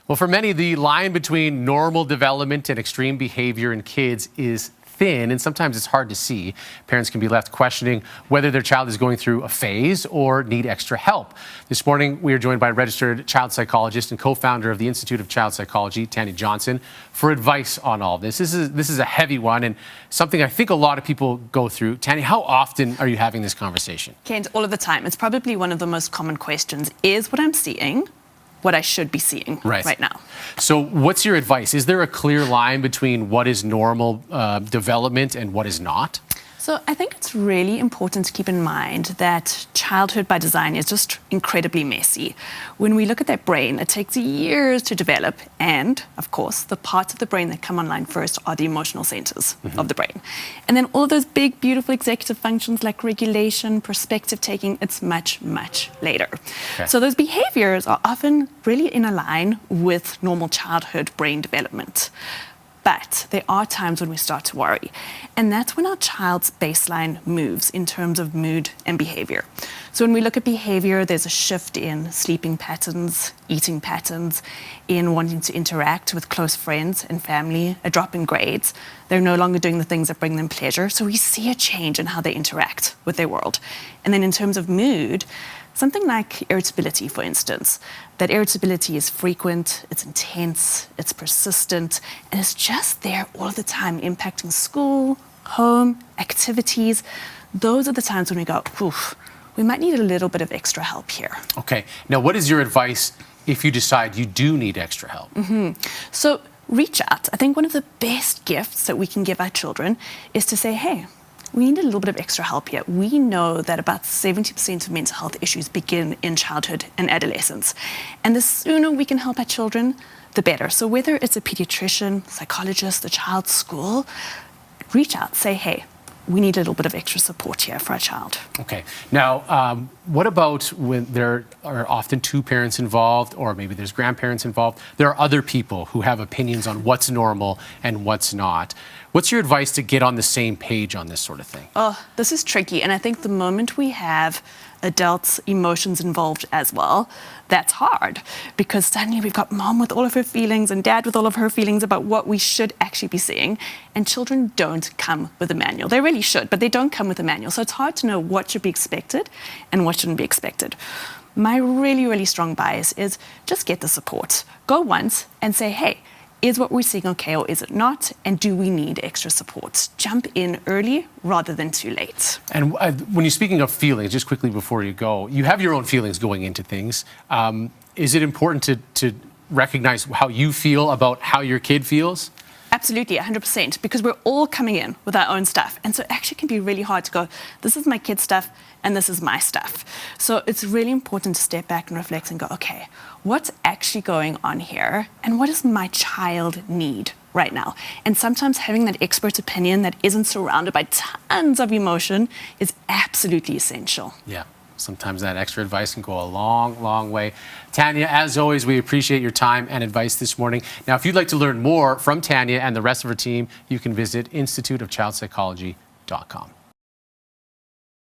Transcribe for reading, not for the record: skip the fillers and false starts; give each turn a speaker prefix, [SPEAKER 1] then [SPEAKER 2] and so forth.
[SPEAKER 1] Well, for many, the line between normal development and extreme behavior in kids is thin, and sometimes it's hard to see. Parents can be left questioning whether their child is going through a phase or need extra help. This morning, we are joined by a registered child psychologist and co-founder of the Institute of Child Psychology, Tania Johnson, for advice on all this. This is a heavy one and something I think a lot of people go through. Tania, how often are you having this conversation?
[SPEAKER 2] Kent, all of the time. It's probably one of the most common questions. Is what I'm seeing what I should be seeing right now?
[SPEAKER 1] So what's your advice? Is there a clear line between what is normal development and what is not?
[SPEAKER 2] So I think it's really important to keep in mind that childhood by design is just incredibly messy. When we look at that brain, it takes years to develop. And, of course, the parts of the brain that come online first are the emotional centers of the brain. And then all those big, beautiful executive functions like regulation, perspective taking, it's much, much later. Okay. So those behaviors are often really in a line with normal childhood brain development. But there are times when we start to worry. And that's when our child's baseline moves in terms of mood and behavior. So when we look at behavior, there's a shift in sleeping patterns, eating patterns, in wanting to interact with close friends and family, a drop in grades. They're no longer doing the things that bring them pleasure. So we see a change in how they interact with their world. And then in terms of mood, something like irritability, for instance. That irritability is frequent, it's intense, it's persistent, and it's just there all the time, impacting school, home, activities. Those are the times when we go, oof, we might need a little bit of extra help here.
[SPEAKER 1] Okay. Now, what is your advice if you decide you do need extra help?
[SPEAKER 2] So reach out. I think one of the best gifts that we can give our children is to say, hey, we need a little bit of extra help here. We know that about 70% of mental health issues begin in childhood and adolescence. And the sooner we can help our children, the better. So whether it's a pediatrician, psychologist, a child's school, reach out, say, hey, we need a little bit of extra support here for our child.
[SPEAKER 1] Okay. Now, what about when there are often two parents involved, or maybe there's grandparents involved? There are other people who have opinions on what's normal and what's not. What's your advice to get on the same page on this sort of thing?
[SPEAKER 2] Oh, this is tricky. And I think the moment we have adults' emotions involved as well, that's hard. Because suddenly we've got mom with all of her feelings and dad with all of her feelings about what we should actually be seeing. And children don't come with a manual. They really should, but they don't come with a manual. So it's hard to know what should be expected and what shouldn't be expected. My really, really strong bias is just get the support. Go once and say, hey, is what we're seeing okay or is it not? And do we need extra support? Jump in early rather than too late.
[SPEAKER 1] And when you're speaking of feelings, just quickly before you go, you have your own feelings going into things. Is it important to recognize how you feel about how your kid feels?
[SPEAKER 2] Absolutely, 100%, because we're all coming in with our own stuff. And so it actually can be really hard to go, this is my kid's stuff and this is my stuff. So it's really important to step back and reflect and go, okay, what's actually going on here? And what does my child need right now? And sometimes having that expert opinion that isn't surrounded by tons of emotion is absolutely essential.
[SPEAKER 1] Yeah. Sometimes that extra advice can go a long, long way. Tania, as always, we appreciate your time and advice this morning. Now, if you'd like to learn more from Tania and the rest of her team, you can visit instituteofchildpsychology.com.